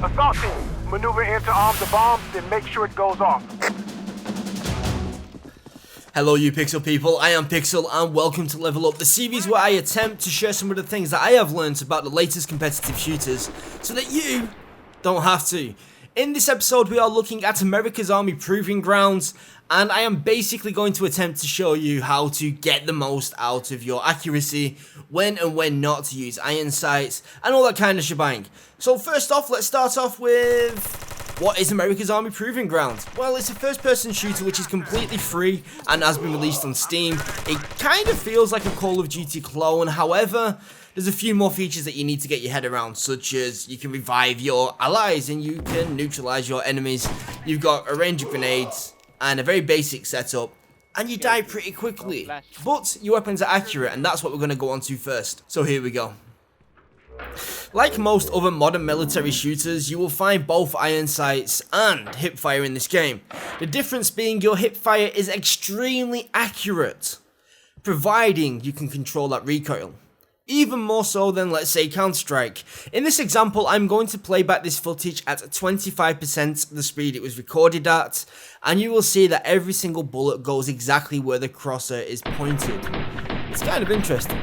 Assault team, maneuver in to arm the bomb, then make sure it goes off. Hello you Pixel people, I am Pixel and welcome to Level Up, the series where I attempt to share some of the things that I have learned about the latest competitive shooters so that you don't have to. In this episode we are looking at America's Army Proving Grounds, and I am basically going to attempt to show you how to get the most out of your accuracy, when and when not to use iron sights, and all that kind of shebang. So first off, let's start off with... what is America's Army Proving Grounds? Well, it's a first-person shooter which is completely free and has been released on Steam. It kind of feels like a Call of Duty clone, however, there's a few more features that you need to get your head around, such as you can revive your allies and you can neutralize your enemies. You've got a range of grenades and a very basic setup, and you die pretty quickly. But your weapons are accurate, and that's what we're going to go on to first. So here we go. Like most other modern military shooters, you will find both iron sights and hipfire in this game. The difference being your hipfire is extremely accurate, providing you can control that recoil. Even more so than, let's say, Counter-Strike. In this example, I'm going to play back this footage at 25% the speed it was recorded at, and you will see that every single bullet goes exactly where the crosshair is pointed. It's kind of interesting.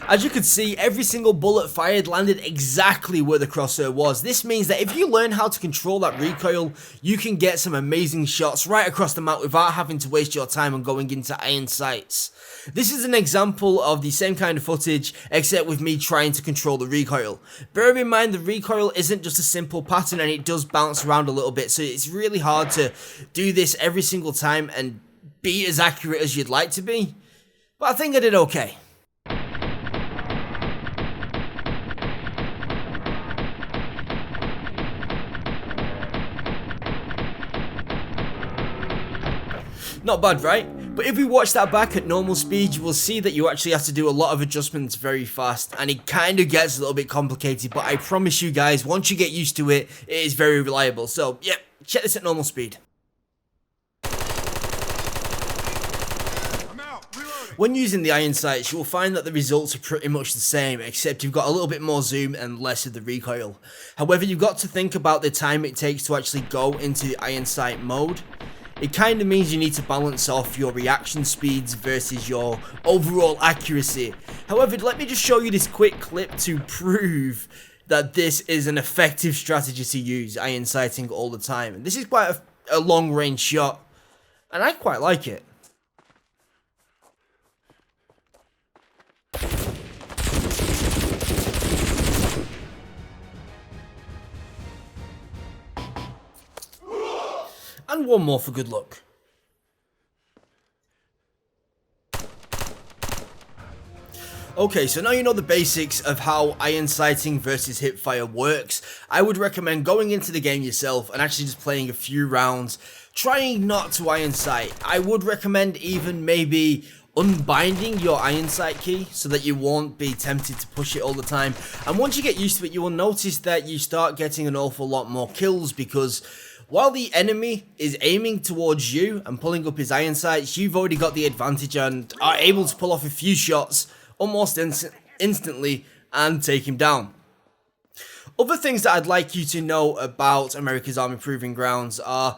As you can see, every single bullet fired landed exactly where the crosshair was. This means that if you learn how to control that recoil, you can get some amazing shots right across the map without having to waste your time on going into iron sights. This is an example of the same kind of footage, except with me trying to control the recoil. Bear in mind the recoil isn't just a simple pattern and it does bounce around a little bit, so it's really hard to do this every single time and be as accurate as you'd like to be. But I think I did okay. Not bad, right? But if we watch that back at normal speed, you will see that you actually have to do a lot of adjustments very fast, and it kind of gets a little bit complicated, but I promise you guys, once you get used to it, it is very reliable. So, yep, check this at normal speed. When using the iron sights, you will find that the results are pretty much the same, except you've got a little bit more zoom and less of the recoil. However, you've got to think about the time it takes to actually go into the iron sight mode. It kind of means you need to balance off your reaction speeds versus your overall accuracy. However, let me just show you this quick clip to prove that this is an effective strategy to use, iron sighting all the time. This is quite a long range shot, and I quite like it. And one more for good luck. Okay, so now you know the basics of how iron sighting versus hipfire works. I would recommend going into the game yourself and actually just playing a few rounds, trying not to iron sight. I would recommend even maybe unbinding your iron sight key so that you won't be tempted to push it all the time. And once you get used to it, you will notice that you start getting an awful lot more kills, because while the enemy is aiming towards you and pulling up his iron sights, you've already got the advantage and are able to pull off a few shots almost instantly and take him down. Other things that I'd like you to know about America's Army Proving Grounds are,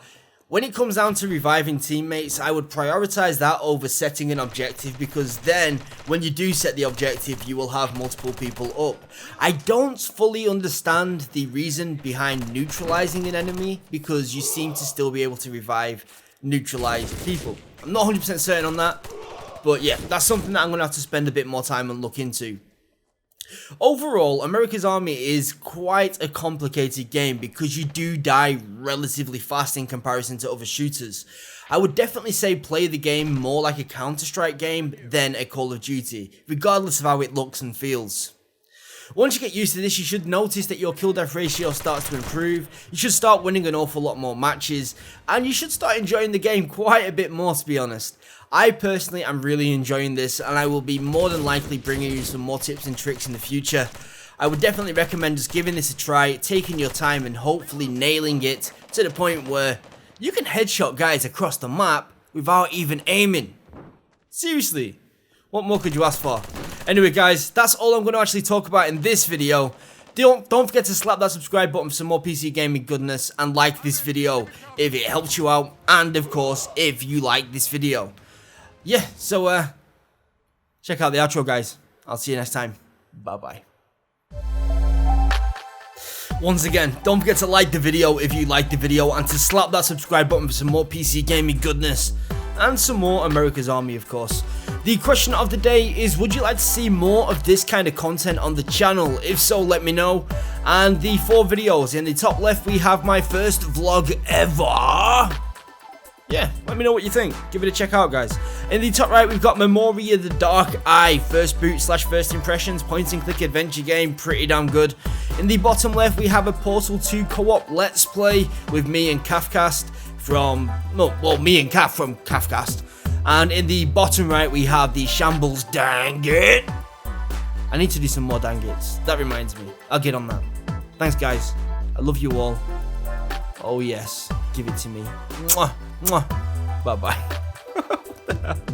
when it comes down to reviving teammates, I would prioritize that over setting an objective, because then when you do set the objective, you will have multiple people up. I don't fully understand the reason behind neutralizing an enemy, because you seem to still be able to revive neutralized people. I'm not 100% certain on that, but yeah, that's something that I'm going to have to spend a bit more time and look into. Overall, America's Army is quite a complicated game because you do die relatively fast in comparison to other shooters. I would definitely say play the game more like a Counter-Strike game than a Call of Duty, regardless of how it looks and feels. Once you get used to this, you should notice that your kill death ratio starts to improve, you should start winning an awful lot more matches, and you should start enjoying the game quite a bit more, to be honest. I personally am really enjoying this, and I will be more than likely bringing you some more tips and tricks in the future. I would definitely recommend just giving this a try, taking your time and hopefully nailing it to the point where you can headshot guys across the map without even aiming. Seriously, what more could you ask for? Anyway guys, that's all I'm going to actually talk about in this video. Don't forget to slap that subscribe button for some more PC gaming goodness, and like this video if it helps you out, and of course if you like this video. Yeah, so check out the outro guys. I'll see you next time. Bye bye. Once again, don't forget to like the video if you like the video, and to slap that subscribe button for some more PC gaming goodness, and some more America's Army, of course. The question of the day is, would you like to see more of this kind of content on the channel? If so, let me know. And the 4 videos, in the top left we have my first vlog ever. Yeah, let me know what you think. Give it a check out, guys. In the top right, we've got Memory of the Dark Eye, first boot / first impressions, point and click adventure game, pretty damn good. In the bottom left, we have a Portal 2 co-op let's play with me and Kafcast from, me and Kaf from Kafcast. And in the bottom right, we have the Shambles Dang It. I need to do some more Dang It's. That reminds me. I'll get on that. Thanks, guys. I love you all. Oh, yes. Give it to me. Mwah. Mwah. Bye-bye.